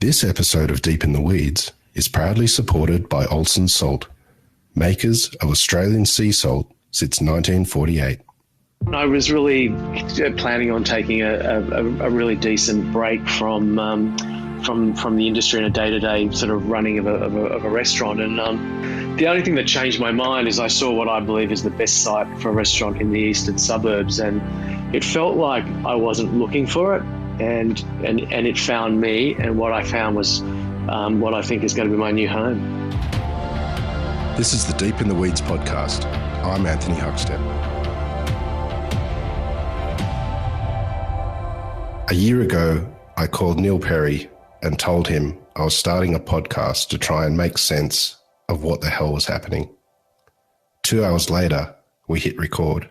This episode of Deep in the Weeds is proudly supported by Olsen Salt, makers of Australian sea salt since 1948. I was really planning on taking a really decent break from the industry and a day-to-day sort of running of a restaurant. And the only thing that changed my mind is I saw what I believe is the best site for a restaurant in the eastern suburbs, and it felt like I wasn't looking for it, and it found me, and what I found was what I think is going to be my new home. This is the Deep in the Weeds podcast. I'm Anthony Huckstep. A year ago, I called Neil Perry and told him I was starting a podcast to try and make sense of what the hell was happening. 2 hours later, we hit record.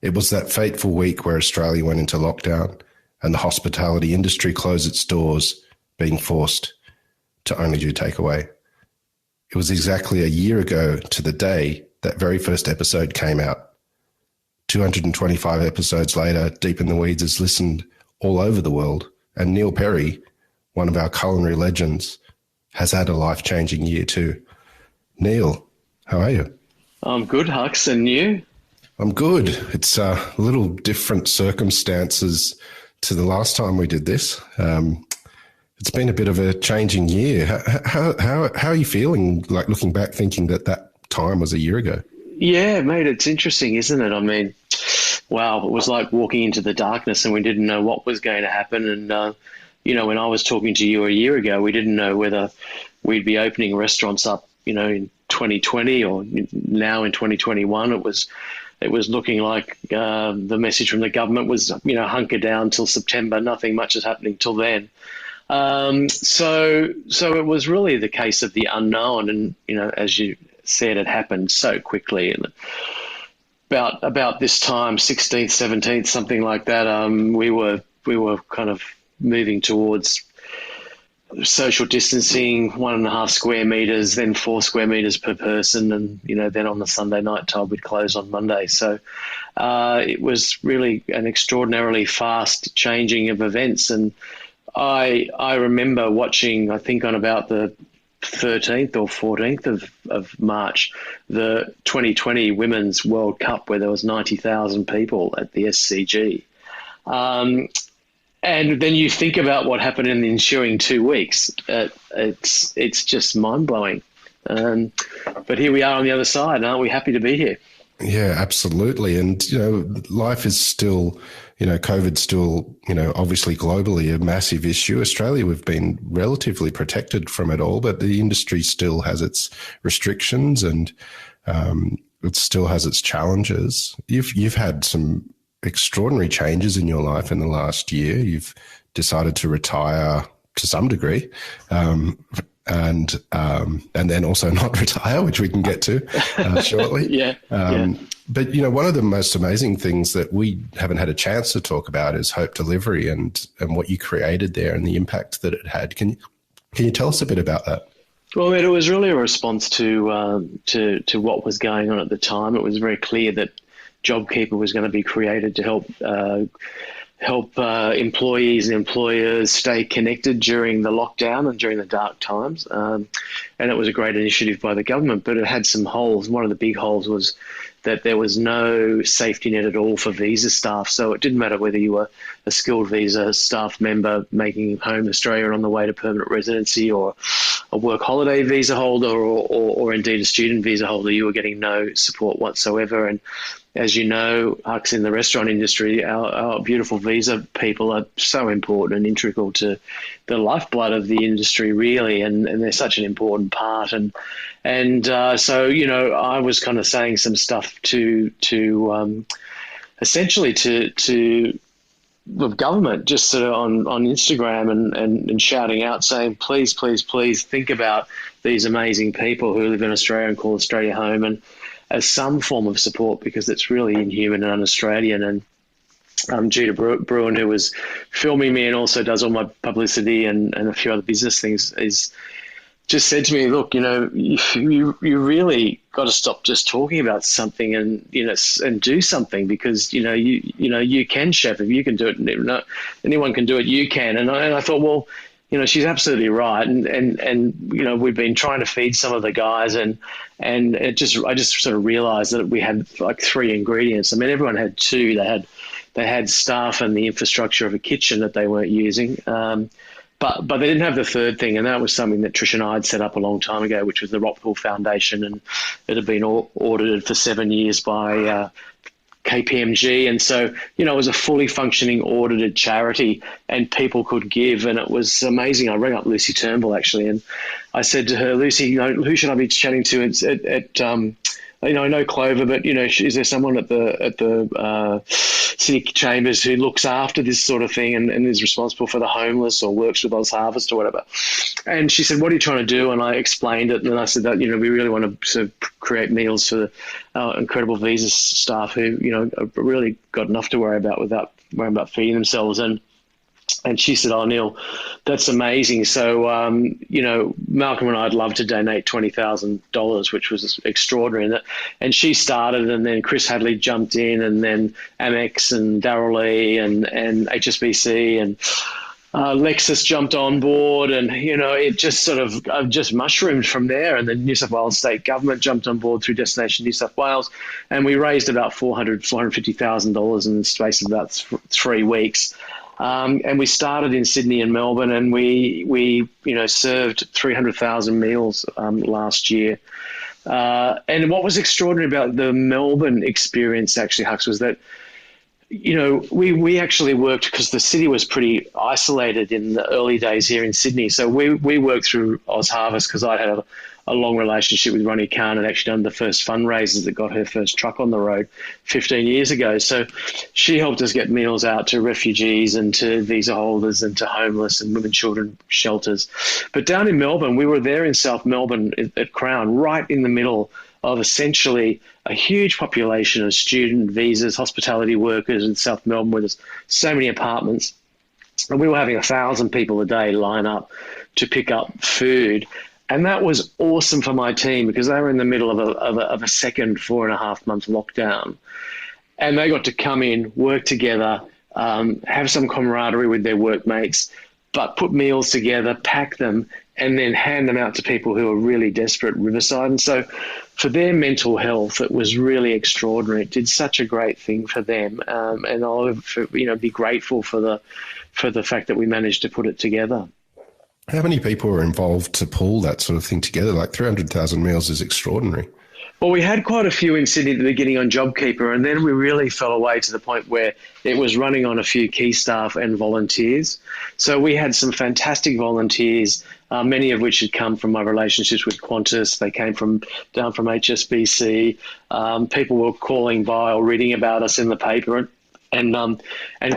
It was that fateful week where Australia went into lockdown and the hospitality industry closed its doors, being forced to only do takeaway. It was exactly a year ago to the day that very first episode came out. 225 episodes later, Deep in the Weeds is listened all over the world, and Neil Perry, one of our culinary legends, has had a life-changing year too. Neil, how are you? I'm good, Hux, and you? I'm good. It's a little different circumstances to the last time we did this. It's been a bit of a changing year. How are you feeling, like looking back, thinking that time was a year ago? Yeah, mate, it's interesting, isn't it? I mean, wow, it was like walking into the darkness and we didn't know what was going to happen. And, when I was talking to you a year ago, we didn't know whether we'd be opening restaurants up, in 2020 or now in 2021. It was looking like the message from the government was, hunker down till September. Nothing much is happening till then. So it was really the case of the unknown. And, as you said, it happened so quickly. And about this time, 16th, 17th, something like that, we were kind of moving towards social distancing, 1.5 square meters, then 4 square meters per person. And, then on the Sunday night told we'd close on Monday. So it was really an extraordinarily fast changing of events. And I remember watching, I think on about the 13th or 14th of March, the 2020 Women's World Cup, where there was 90,000 people at the SCG. And then you think about what happened in the ensuing 2 weeks. It's just mind-blowing. But here we are on the other side, and aren't we happy to be here? Yeah, absolutely. And, life is still, COVID's still, obviously globally a massive issue. Australia, we've been relatively protected from it all, but the industry still has its restrictions and it still has its challenges. You've had some extraordinary changes in your life in the last year. You've decided to retire to some degree, and then also not retire, which we can get to shortly. Yeah. But, one of the most amazing things that we haven't had a chance to talk about is Hope Delivery and what you created there and the impact that it had. Can you tell us a bit about that? Well, it was really a response to what was going on at the time. It was very clear that JobKeeper was going to be created to help employees and employers stay connected during the lockdown and during the dark times. And it was a great initiative by the government, but it had some holes. One of the big holes was that there was no safety net at all for visa staff. So it didn't matter whether you were a skilled visa staff member making home Australia on the way to permanent residency, or a work holiday visa holder, or indeed a student visa holder, you were getting no support whatsoever. And as you know, Huck's, in the restaurant industry, our beautiful visa people are so important and integral to the lifeblood of the industry, really, and they're such an important part. And so, I was kind of saying some stuff to essentially to the government, just sort of on Instagram and shouting out, saying, please, please, please think about these amazing people who live in Australia and call Australia home, and as some form of support, because it's really inhuman and un-Australian. And Judah Bruin, who was filming me and also does all my publicity and a few other business things, is just said to me, look, you really got to stop just talking about something and do something, because you can, chef. If you can do it, anyone can do it. You can. And I thought, well, she's absolutely right. And we've been trying to feed some of the guys, and I just sort of realized that we had like three ingredients. I mean, everyone had two. They had staff and the infrastructure of a kitchen that they weren't using. But they didn't have the third thing, and that was something that Trish and I had set up a long time ago, which was the Rockpool Foundation, and it had been audited for 7 years by KPMG. And so, it was a fully functioning audited charity, and people could give, and it was amazing. I rang up Lucy Turnbull, actually, and I said to her, Lucy, who should I be chatting to I know Clover, but is there someone at the city chambers who looks after this sort of thing and is responsible for the homeless or works with Oz Harvest or whatever? And she said, "What are you trying to do?" And I explained it, and I said that we really want to sort of create meals for our incredible visa staff who have really got enough to worry about without worrying about feeding themselves. And she said, "Oh, Neil, that's amazing." So, Malcolm and I would love to donate $20,000, which was extraordinary. And she started, and then Chris Hadley jumped in, and then Amex and Darrell Lee and HSBC and Lexus jumped on board, and it just sort of just mushroomed from there. And the New South Wales state government jumped on board through Destination New South Wales, and we raised about $450,000 in the space of about 3 weeks. And we started in Sydney and Melbourne, and we served 300,000 meals last year. And what was extraordinary about the Melbourne experience, actually, Hux, was that we actually worked, because the city was pretty isolated in the early days here in Sydney. So we worked through Oz Harvest, because I had a long relationship with Ronnie Khan, and actually done the first fundraisers that got her first truck on the road 15 years ago. So she helped us get meals out to refugees and to visa holders and to homeless and women, children shelters. But down in Melbourne, we were there in South Melbourne at Crown, right in the middle of essentially a huge population of student visas, hospitality workers in South Melbourne, where there's so many apartments. And we were having 1,000 people a day line up to pick up food. And that was awesome for my team, because they were in the middle of a second 4.5-month lockdown. And they got to come in, work together, have some camaraderie with their workmates, but put meals together, pack them, and then hand them out to people who are really desperate at Riverside. And so for their mental health, it was really extraordinary. It did such a great thing for them. And I'll be grateful for the fact that we managed to put it together. How many people were involved to pull that sort of thing together? Like 300,000 meals is extraordinary. Well, we had quite a few in Sydney at the beginning on JobKeeper, and then we really fell away to the point where it was running on a few key staff and volunteers. So we had some fantastic volunteers, many of which had come from my relationships with Qantas. They came down from HSBC. People were calling by or reading about us in the paper and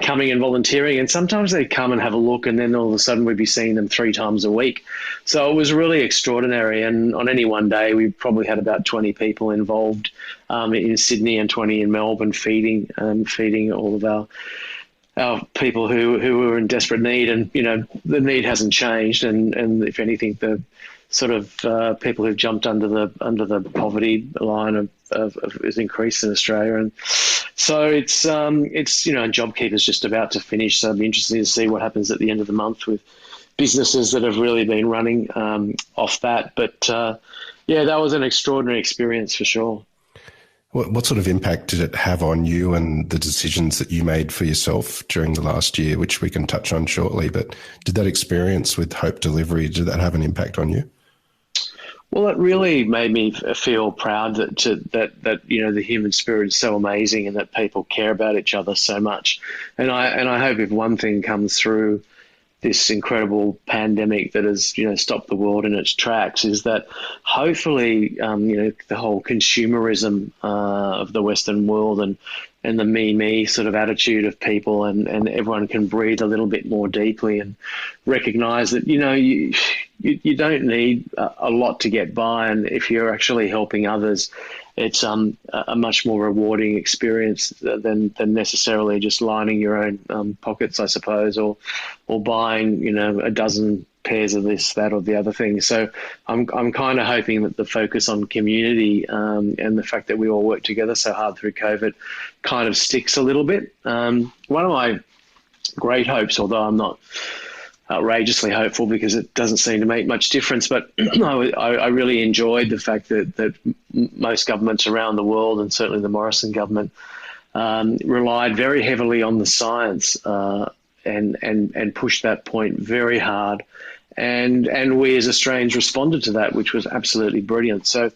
coming and volunteering. And sometimes they'd come and have a look, and then all of a sudden we'd be seeing them 3 times a week. So it was really extraordinary. And on any one day, we probably had about 20 people involved in Sydney and 20 in Melbourne, feeding all of our people who were in desperate need. And, the need hasn't changed. And if anything, the sort of people who've jumped under the poverty line is increased in Australia. And so it's JobKeeper's just about to finish, so it'll be interesting to see what happens at the end of the month with businesses that have really been running off that. But that was an extraordinary experience for sure. What sort of impact did it have on you and the decisions that you made for yourself during the last year, which we can touch on shortly? But did that experience with Hope Delivery, did that have an impact on you? Well, it really made me feel proud that the human spirit is so amazing, and that people care about each other so much. And I hope if one thing comes through this incredible pandemic that has stopped the world in its tracks, is that hopefully the whole consumerism of the Western world and the me sort of attitude of people, and everyone can breathe a little bit more deeply and recognize that you don't need a lot to get by, and if you're actually helping others, it's a much more rewarding experience than necessarily just lining your own pockets, I suppose, or buying a dozen pairs of this, that, or the other thing. So I'm kind of hoping that the focus on community and the fact that we all work together so hard through COVID kind of sticks a little bit. One of my great hopes, although I'm not outrageously hopeful because it doesn't seem to make much difference. But I really enjoyed the fact that most governments around the world, and certainly the Morrison government, relied very heavily on the science and pushed that point very hard. And we as Australians responded to that, which was absolutely brilliant. So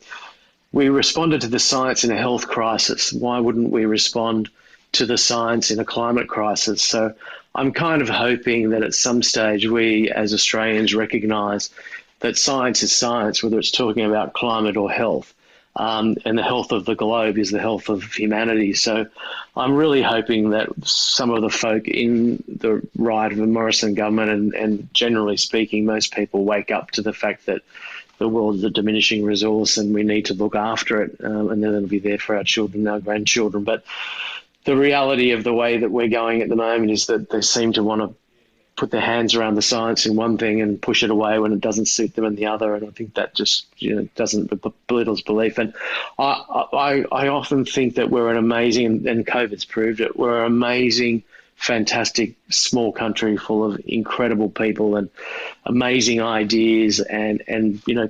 we responded to the science in a health crisis. Why wouldn't we respond to the science in a climate crisis? So I'm kind of hoping that at some stage we as Australians recognise that science is science, whether it's talking about climate or health. And the health of the globe is the health of humanity. So I'm really hoping that some of the folk in the right of the Morrison government and generally speaking, most people wake up to the fact that the world is a diminishing resource and we need to look after it, and then it'll be there for our children, our grandchildren. But the reality of the way that we're going at the moment is that they seem to want to put their hands around the science in one thing and push it away when it doesn't suit them in the other. And I think that just doesn't belittles belief. And I often think that we're an amazing, and COVID's proved it, we're an amazing, fantastic small country full of incredible people and amazing ideas and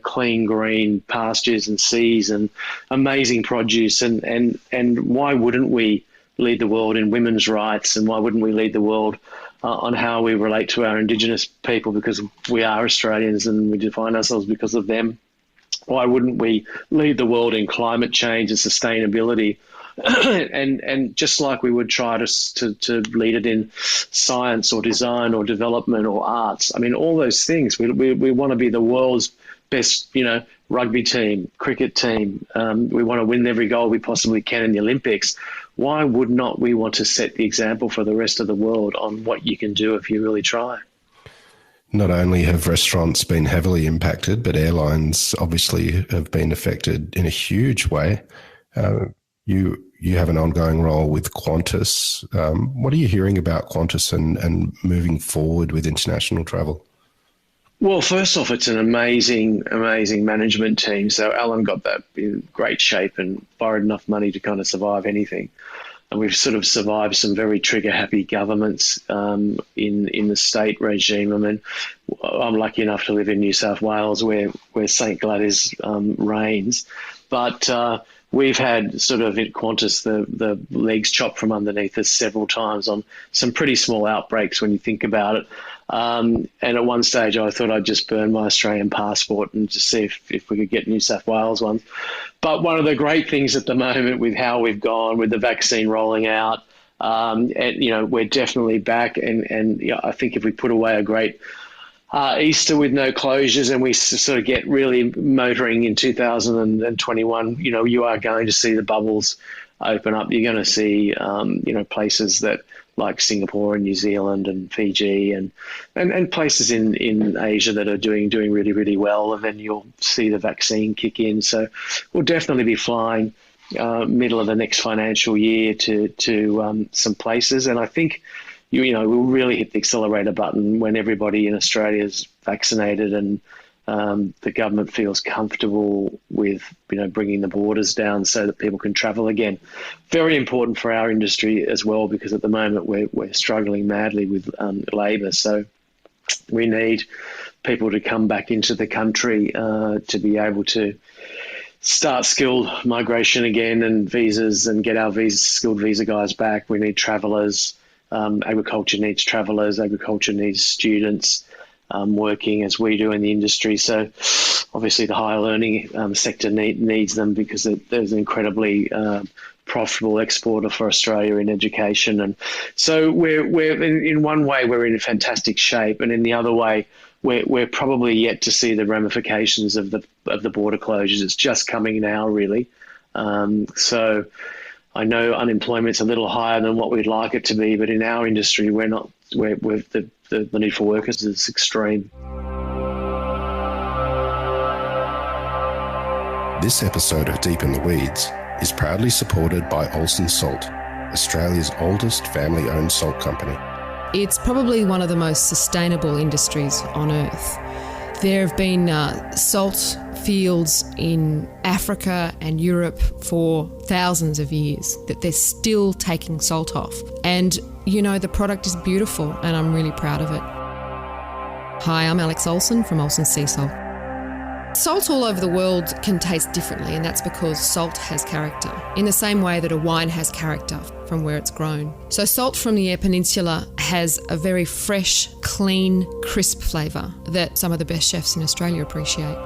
clean green pastures and seas and amazing produce. And why wouldn't we lead the world in women's rights, and why wouldn't we lead the world on how we relate to our Indigenous people, because we are Australians and we define ourselves because of them? Why wouldn't we lead the world in climate change and sustainability? and just like we would try to lead it in science or design or development or arts. I mean, all those things. We want to be the world's best, rugby team, cricket team. We want to win every goal we possibly can in the Olympics. Why would not we want to set the example for the rest of the world on what you can do if you really try? Not only have restaurants been heavily impacted, but airlines obviously have been affected in a huge way. You have an ongoing role with Qantas. What are you hearing about Qantas and moving forward with international travel? Well, first off, it's an amazing, amazing management team. So Alan got that in great shape and borrowed enough money to kind of survive anything. And we've sort of survived some very trigger-happy governments in the state regime. I mean, I'm lucky enough to live in New South Wales where St Gladys reigns. But we've had sort of at Qantas the legs chopped from underneath us several times on some pretty small outbreaks when you think about it. And at one stage, I thought I'd just burn my Australian passport and just see if we could get New South Wales ones. But one of the great things at the moment with how we've gone with the vaccine rolling out, we're definitely back. And I think if we put away a great Easter with no closures and we sort of get really motoring in 2021, you are going to see the bubbles open up. You're going to see, places that like Singapore and New Zealand and Fiji and places in Asia that are doing really, really well. And then you'll see the vaccine kick in. So we'll definitely be flying middle of the next financial year to some places. And I think, we'll really hit the accelerator button when everybody in Australia is vaccinated and the government feels comfortable with, bringing the borders down so that people can travel again. Very important for our industry as well, because at the moment we're struggling madly with labour. So we need people to come back into the country to be able to start skilled migration again and visas and get our skilled visa guys back. We need travellers. Agriculture needs travellers. Agriculture needs students working as we do in the industry. So obviously the higher learning sector needs them because there's an incredibly profitable exporter for Australia in education. And so we're in one way, we're in fantastic shape. And in the other way, we're probably yet to see the ramifications of the border closures. It's just coming now, really. So I know unemployment's a little higher than what we'd like it to be, but in our industry, the need for workers is extreme. This episode of Deep in the Weeds is proudly supported by Olsen Salt, Australia's oldest family-owned salt company. It's probably one of the most sustainable industries on earth. There have been salt fields in Africa and Europe for thousands of years that they're still taking salt off. And, the product is beautiful and I'm really proud of it. Hi, I'm Alex Olsen from Olsen Sea Salt. Salt all over the world can taste differently, and that's because salt has character, in the same way that a wine has character from where it's grown. So salt from the Eyre Peninsula has a very fresh, clean, crisp flavour that some of the best chefs in Australia appreciate.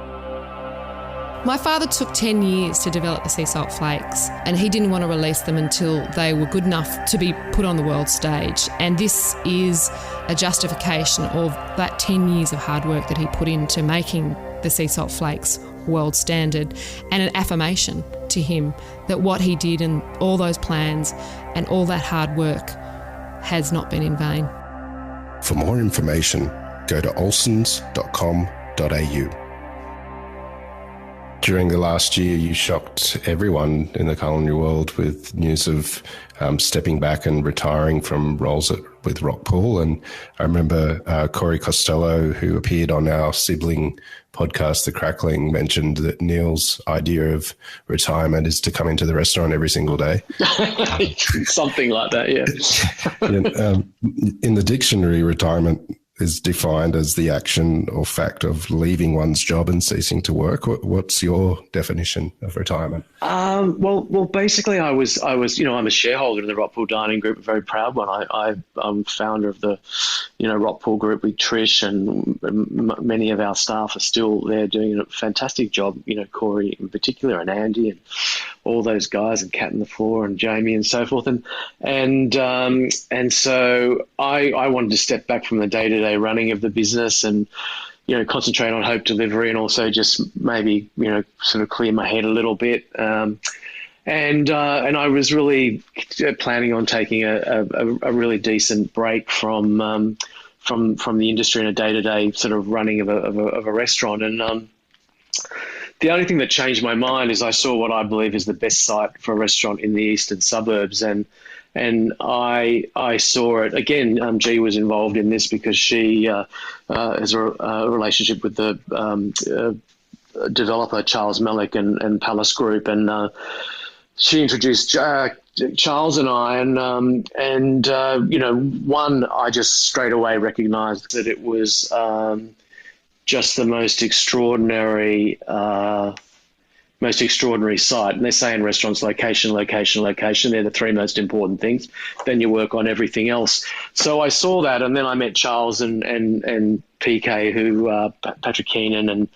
My father took 10 years to develop the sea salt flakes, and he didn't want to release them until they were good enough to be put on the world stage. And this is a justification of that 10 years of hard work that he put into making the sea salt flakes world standard, and an affirmation to him that what he did and all those plans and all that hard work has not been in vain. For more information, go to olsens.com.au. During the last year, you shocked everyone in the culinary world with news of stepping back and retiring from roles with Rockpool. And I remember Corey Costello, who appeared on our sibling podcast, The Crackling, mentioned that Neil's idea of retirement is to come into the restaurant every single day. Something like that, yeah. In the dictionary, retirement is defined as the action or fact of leaving one's job and ceasing to work. What's your definition of retirement? Well, basically, I was, I'm a shareholder in the Rockpool Dining Group, a very proud one. I'm founder of the, Rockpool Group with Trish, and many of our staff are still there doing a fantastic job. Corey in particular, and Andy, and all those guys, and Cat on the Floor, and Jamie, and so forth. And so I wanted to step back from the day-to-day running of the business and concentrate on hope delivery, and also just maybe sort of clear my head a little bit. And I was really planning on taking a really decent break from the industry and a day-to-day sort of running of a restaurant. And the only thing that changed my mind is I saw what I believe is the best site for a restaurant in the eastern suburbs, and I saw it again. G was involved in this because she has a relationship with the developer Charles Melick and Palace Group, and she introduced Charles and I, and I just straight away recognised that it was just the most extraordinary site. And they say in restaurants, location, location, location. They're the three most important things. Then you work on everything else. So I saw that, and then I met Charles and PK, who Patrick Keenan and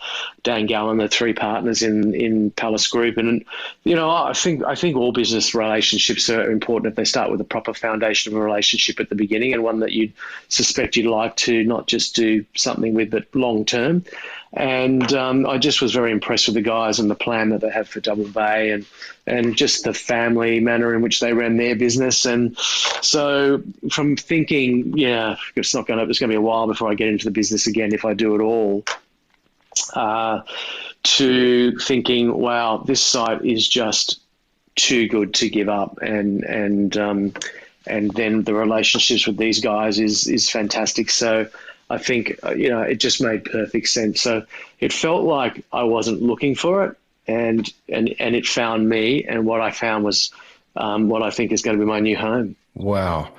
Dan Gallen, the three partners in Palace Group. And I think all business relationships are important if they start with a proper foundation of a relationship at the beginning, and one that you'd suspect you'd like to not just do something with, but long term. And I just was very impressed with the guys and the plan that they have for Double Bay, and just the family manner in which they ran their business. And so from thinking, it's going to be a while before I get into the business again if I do it all, to thinking, wow, this site is just too good to give up. And then the relationships with these guys is fantastic. So I think, it just made perfect sense. So it felt like I wasn't looking for it, and it found me, and what I found was what I think is going to be my new home. Wow.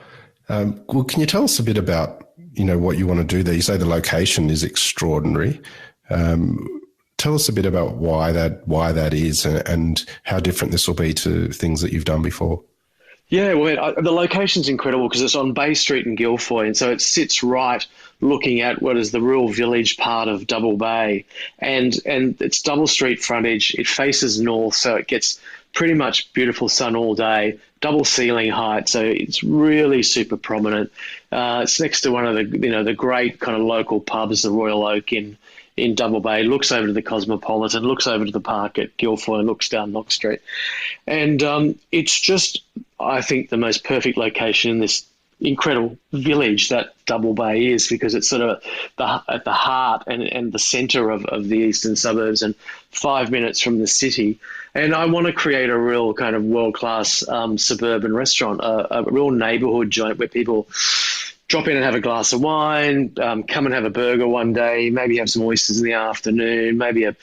Well, can you tell us a bit about, what you want to do there? You say the location is extraordinary. Tell us a bit about why that is, and how different this will be to things that you've done before. Yeah, well, the location's incredible because it's on Bay Street in Guilfoyle, and so it sits right looking at what is the real village part of Double Bay, and it's double street frontage. It faces north, so it gets pretty much beautiful sun all day, double ceiling height, so it's really super prominent. It's next to one of the great kind of local pubs, the Royal Oak in Double Bay. Looks over to the Cosmopolitan, looks over to the park at Guilfoyle, and looks down Knox Street. And it's just, I think, the most perfect location in this incredible village that Double Bay is, because it's sort of at the heart and the centre of the eastern suburbs, and 5 minutes from the city. And I want to create a real kind of world-class suburban restaurant, a real neighbourhood joint where people drop in and have a glass of wine, come and have a burger one day, maybe have some oysters in the afternoon, maybe a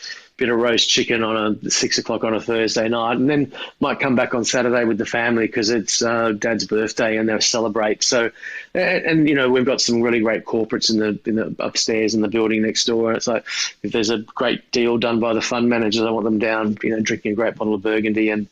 bit of roast chicken on a 6 o'clock on a Thursday night, and then might come back on Saturday with the family because it's Dad's birthday and they'll celebrate. So, and we've got some really great corporates in the upstairs in the building next door. And it's like, if there's a great deal done by the fund managers, I want them down, drinking a great bottle of Burgundy and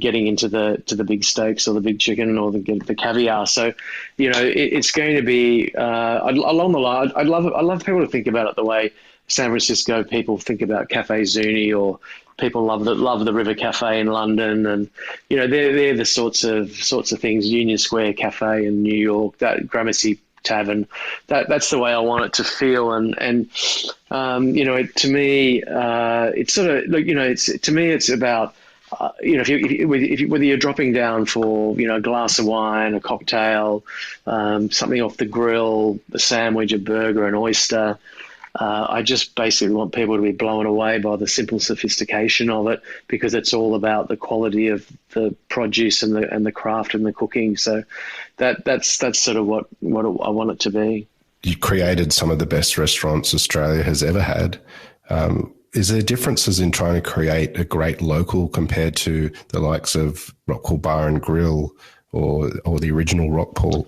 getting into the big steaks or the big chicken or the caviar. So, it's going to be along the line. I love people to think about it the way San Francisco people think about Cafe Zuni, or people love the River Cafe in London, and they're the sorts of things. Union Square Cafe in New York, that Gramercy Tavern, that's the way I want it to feel. And to me, it's sort of it's about whether you're dropping down for a glass of wine, a cocktail, something off the grill, a sandwich, a burger, an oyster. I just basically want people to be blown away by the simple sophistication of it, because it's all about the quality of the produce and the craft and the cooking. So that's sort of what I want it to be. You created some of the best restaurants Australia has ever had. Is there differences in trying to create a great local compared to the likes of Rockpool Bar and Grill or the original Rockpool?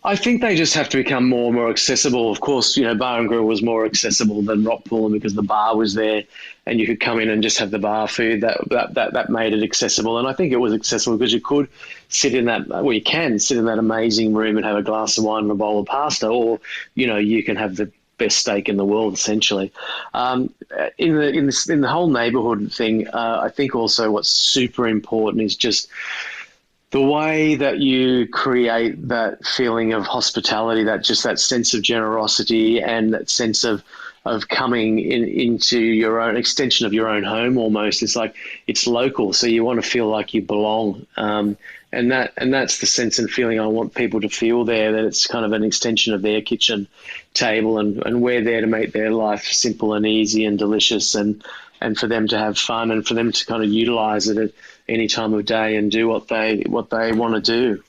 I think they just have to become more and more accessible. Of course, Bar and Grill was more accessible than Rockpool, and because the bar was there and you could come in and just have the bar food, that made it accessible. And I think it was accessible because you could sit in that, you can sit in that amazing room and have a glass of wine and a bowl of pasta, or, you can have the best steak in the world, essentially. In the whole neighborhood thing, I think also what's super important is just the way that you create that feeling of hospitality, that sense of generosity and that sense of coming into your own extension of your own home almost. It's like it's local, so you want to feel like you belong. And that's the sense and feeling I want people to feel there, that it's kind of an extension of their kitchen table, and we're there to make their life simple and easy and delicious, and for them to have fun and for them to kind of utilize it at any time of day and do what they want to do.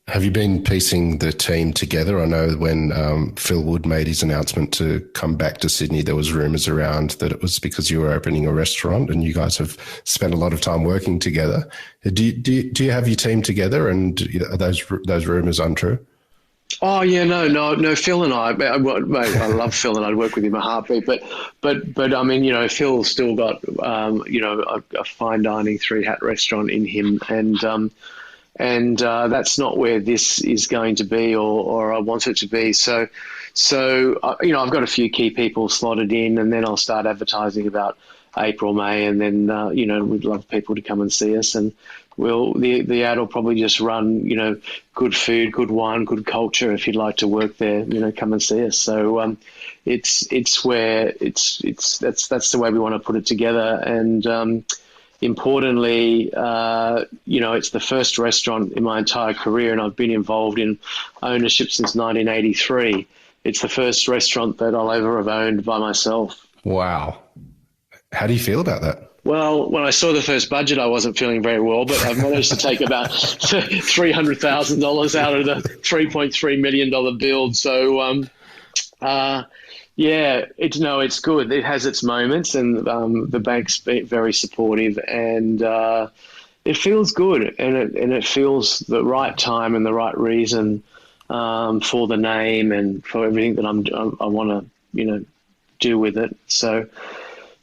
Have you been piecing the team together? I know when Phil Wood made his announcement to come back to Sydney, there was rumours around that it was because you were opening a restaurant, and you guys have spent a lot of time working together. Do you have your team together, and are those rumours untrue? Oh yeah, no. Phil and I love Phil, and I'd work with him a heartbeat. But I mean, Phil's still got a fine dining 3-hat restaurant in him, and that's not where this is going to be, or I want it to be. So I've got a few key people slotted in, and then I'll start advertising about April, May, and then we'd love people to come and see us, and the ad will probably just run good food, good wine, good culture. If you'd like to work there, come and see us. So that's the way we want to put it together. And importantly, it's the first restaurant in my entire career, and I've been involved in ownership since 1983. It's the first restaurant that I'll ever have owned by myself. Wow. How do you feel about that? Well, when I saw the first budget, I wasn't feeling very well, but I've managed to take about $300,000 out of the $3.3 million build. So, it's good. It has its moments, and the bank's been very supportive, and it feels good, and it feels the right time and the right reason for the name and for everything that I want to do with it.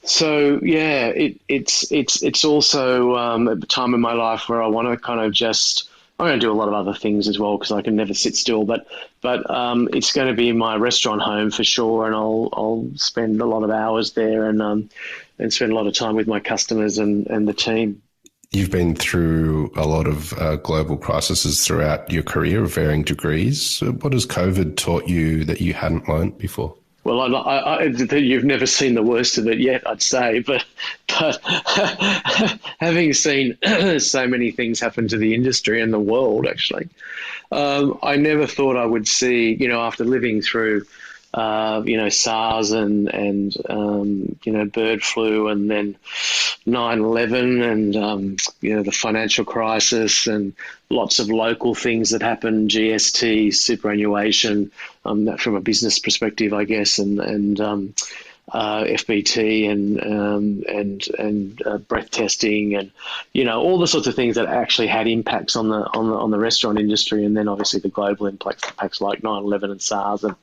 So yeah, it's also a time in my life where I want to kind of I'm going to do a lot of other things as well, because I can never sit still. But it's going to be my restaurant home for sure, and I'll spend a lot of hours there and spend a lot of time with my customers and the team. You've been through a lot of global crises throughout your career of varying degrees. What has COVID taught you that you hadn't learned before? Well, you've never seen the worst of it yet, I'd say, but having seen so many things happen to the industry and the world, actually, I never thought I would see, after living through, SARS and bird flu, and then 9/11 and, the financial crisis and lots of local things that happened, GST, superannuation, that from a business perspective, I guess, and FBT and breath testing, and all the sorts of things that actually had impacts on the restaurant industry, and then obviously the global impacts like 9/11 and SARS, and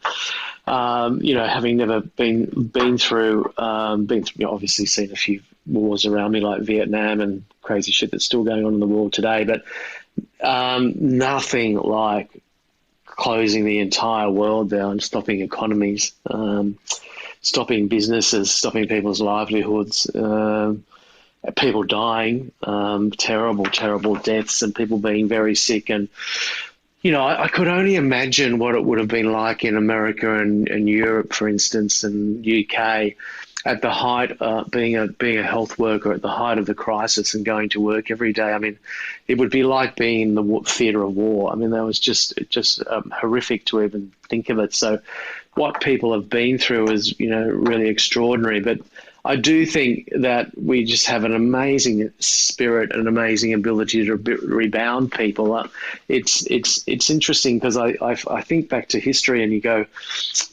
having never been through obviously seen a few wars around me like Vietnam and crazy shit that's still going on in the world today, but nothing like closing the entire world down, stopping economies, stopping businesses, stopping people's livelihoods, people dying, terrible deaths, and people being very sick. And, I could only imagine what it would have been like in America and Europe, for instance, and UK at the height, being a health worker at the height of the crisis and going to work every day. I mean, it would be like being in the theatre of war. I mean, that was just horrific to even think of it. So what people have been through is, really extraordinary. But I do think that we just have an amazing spirit, an amazing ability to rebound people. It's interesting because I think back to history and you go,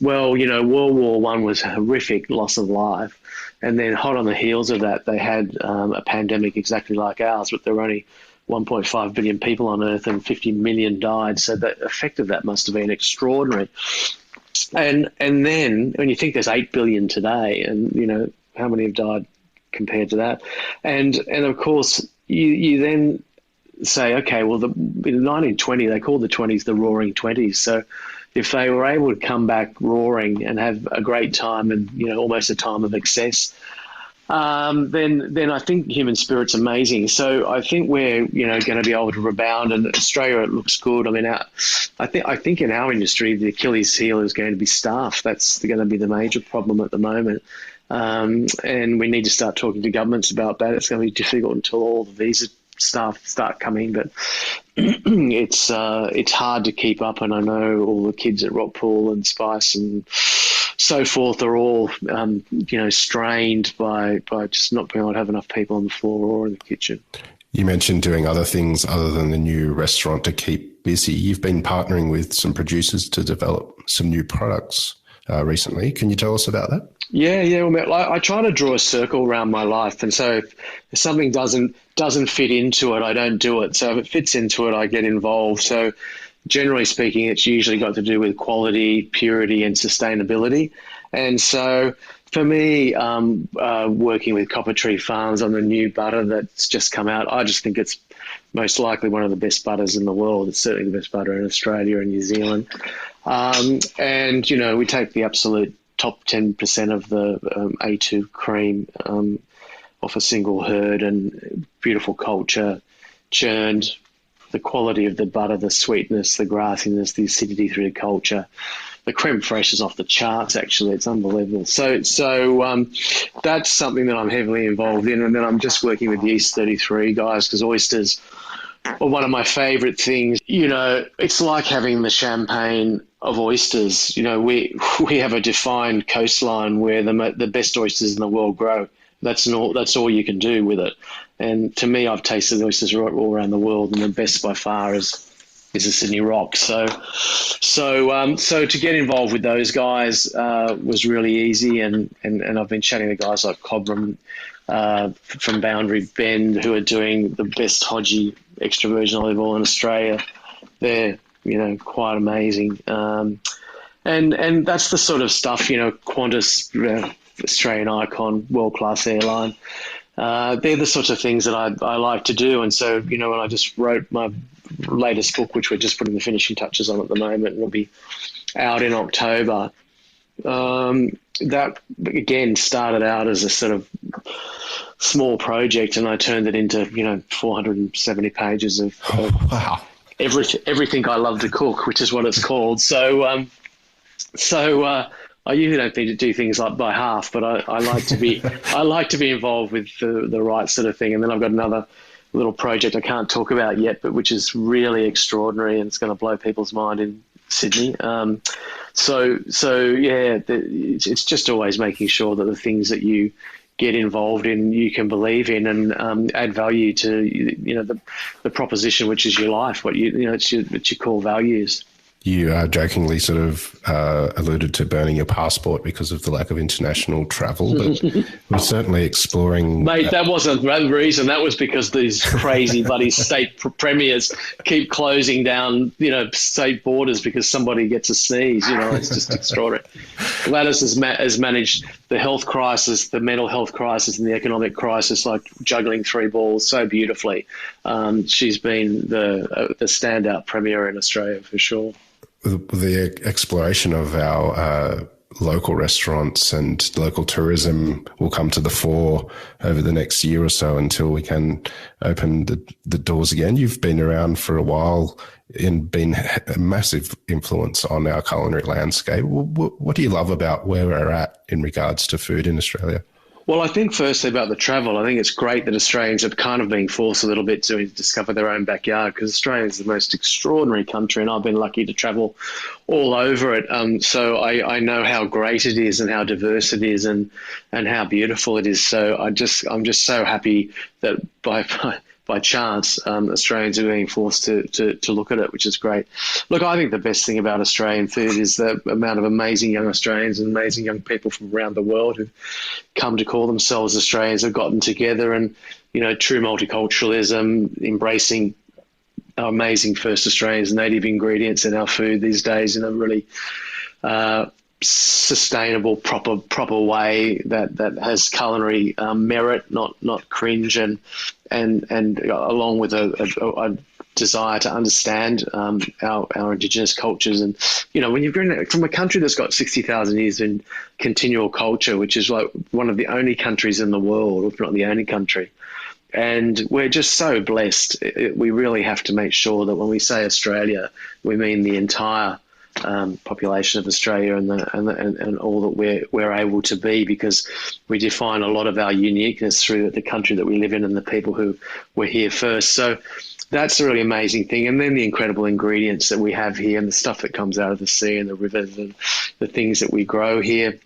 well, World War I was a horrific loss of life. And then hot on the heels of that, they had a pandemic exactly like ours, but there were only 1.5 billion people on Earth and 50 million died. So the effect of that must have been extraordinary. And then when you think there's 8 billion today, and how many have died compared to that, and of course you then say, okay, well, in 1920 they called the 20s the Roaring Twenties. So if they were able to come back roaring and have a great time and almost a time of excess, then I think human spirit's amazing. So I think we're going to be able to rebound, and Australia, it looks good. I mean, I think in our industry the Achilles heel is going to be staff. That's going to be the major problem at the moment, and we need to start talking to governments about that. It's going to be difficult until all the visa staff start coming, but it's hard to keep up. And I know all the kids at Rockpool and Spice and so forth are all, strained by just not being able to have enough people on the floor or in the kitchen. You mentioned doing other things other than the new restaurant to keep busy. You've been partnering with some producers to develop some new products recently. Can you tell us about that? Yeah. Well, I try to draw a circle around my life, and so if something doesn't fit into it, I don't do it. So if it fits into it, I get involved. So generally speaking, it's usually got to do with quality, purity, and sustainability. And so for me, working with Copper Tree Farms on the new butter that's just come out, I just think it's most likely one of the best butters in the world. It's certainly the best butter in Australia and New Zealand. And, we take the absolute top 10% of the A2 cream off a single herd, and beautiful culture, churned, the quality of the butter, the sweetness, the grassiness, the acidity through the culture. The creme fraiche is off the charts, actually. It's unbelievable. So that's something that I'm heavily involved in. And then I'm just working with the East 33 guys, because oysters are one of my favorite things. It's like having the champagne of oysters. We have a defined coastline where the best oysters in the world grow. That's all you can do with it. And to me, I've tasted oysters all around the world, and the best by far is the Sydney Rock. So to get involved with those guys was really easy, and I've been chatting to guys like Cobram from Boundary Bend, who are doing the best Hodgie extra virgin olive oil in Australia. They're quite amazing, and that's the sort of stuff. Qantas, Australian icon, world-class airline. They're the sorts of things that I like to do. And so, when I just wrote my latest book, which we're just putting the finishing touches on at the moment, and will be out in October, that, again, started out as a sort of small project, and I turned it into, 470 pages of Wow. everything I love to cook, which is what it's called. So I usually don't need to do things like by half, but I like to be involved with the right sort of thing. And then I've got another little project I can't talk about yet, but which is really extraordinary, and it's going to blow people's mind in Sydney. It's just always making sure that the things that you get involved in, you can believe in, and add value to the proposition, which is your life. It's your core values. You jokingly sort of alluded to burning your passport because of the lack of international travel, but we're certainly exploring. Mate, that wasn't the reason. That was because these crazy bloody state premiers keep closing down, state borders because somebody gets a sneeze. It's just extraordinary. Gladys has managed the health crisis, the mental health crisis, and the economic crisis like juggling three balls so beautifully. She's been the standout premier in Australia for sure. The exploration of our local restaurants and local tourism will come to the fore over the next year or so until we can open the doors again. You've been around for a while and been a massive influence on our culinary landscape. What do you love about where we're at in regards to food in Australia? Well, I think firstly about the travel, I think it's great that Australians have kind of been forced a little bit to discover their own backyard, because Australia is the most extraordinary country and I've been lucky to travel all over it. So I know how great it is and how diverse it is and how beautiful it is. So I'm just so happy that by chance, Australians are being forced to look at it, which is great. Look, I think the best thing about Australian food is the amount of amazing young Australians and amazing young people from around the world who've come to call themselves Australians have gotten together and, true multiculturalism, embracing our amazing first Australians, native ingredients in our food these days in a really sustainable, proper way that has culinary merit, not cringe, and along with a desire to understand our Indigenous cultures. And when you've grown from a country that's got 60,000 years in continual culture, which is like one of the only countries in the world, if not the only country. And we're just so blessed. We really have to make sure that when we say Australia, we mean the entire population of Australia and all that we're able to be, because we define a lot of our uniqueness through the country that we live in and the people who were here first. So that's a really amazing thing. And then the incredible ingredients that we have here and the stuff that comes out of the sea and the rivers and the things that we grow here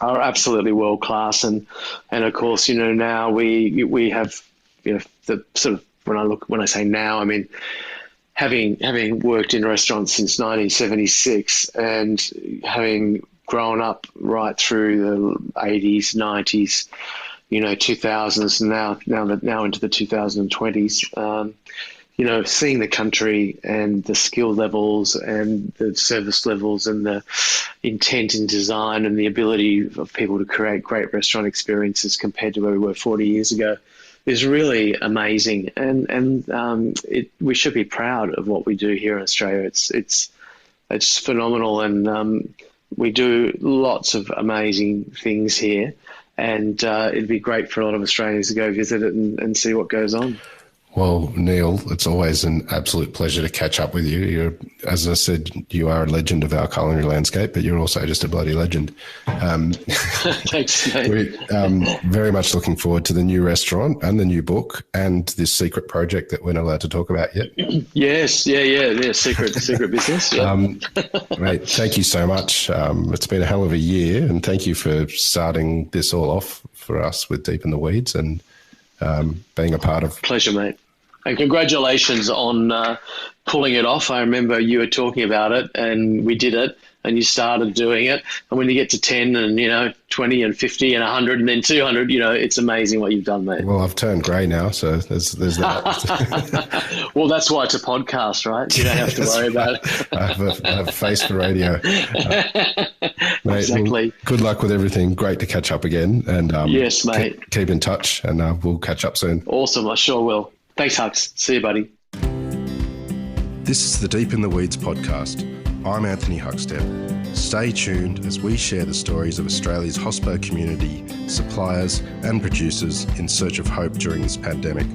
are absolutely world class. And of course, now we have, the sort of, when I say now, I mean, having worked in restaurants since 1976 and having grown up right through the 80s, 90s, 2000s, and now into the 2020s, seeing the country and the skill levels and the service levels and the intent in design and the ability of people to create great restaurant experiences compared to where we were 40 years ago is really amazing. And we should be proud of what we do here in Australia. It's phenomenal. And we do lots of amazing things here. And it'd be great for a lot of Australians to go visit it and see what goes on. Well, Neil, it's always an absolute pleasure to catch up with you. You're, as I said, you are a legend of our culinary landscape, but you're also just a bloody legend. Thanks, mate. We're very much looking forward to the new restaurant and the new book and this secret project that we're not allowed to talk about yet. Yes, yeah, secret business. Yeah. Mate, thank you so much. It's been a hell of a year, and thank you for starting this all off for us with Deep in the Weeds and being a part of. Pleasure, mate. And congratulations on pulling it off. I remember you were talking about it and we did it and you started doing it. And when you get to 10 and, 20 and 50 and 100 and then 200, it's amazing what you've done, mate. Well, I've turned grey now, so there's that. Well, that's why it's a podcast, right? You don't have to worry about it. I have a face for radio. Mate, exactly. Well, good luck with everything. Great to catch up again. And yes, mate. Keep in touch and we'll catch up soon. Awesome. I sure will. Thanks, Huck. See you, buddy. This is the Deep in the Weeds podcast. I'm Anthony Huckstep. Stay tuned as we share the stories of Australia's hospo community, suppliers and producers in search of hope during this pandemic.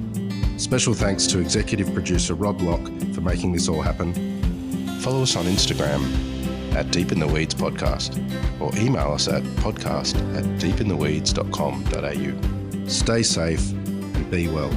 Special thanks to executive producer Rob Locke for making this all happen. Follow us on Instagram at Deep in the Weeds Podcast or email us at podcast@deepintheweeds.com.au. Stay safe and be well.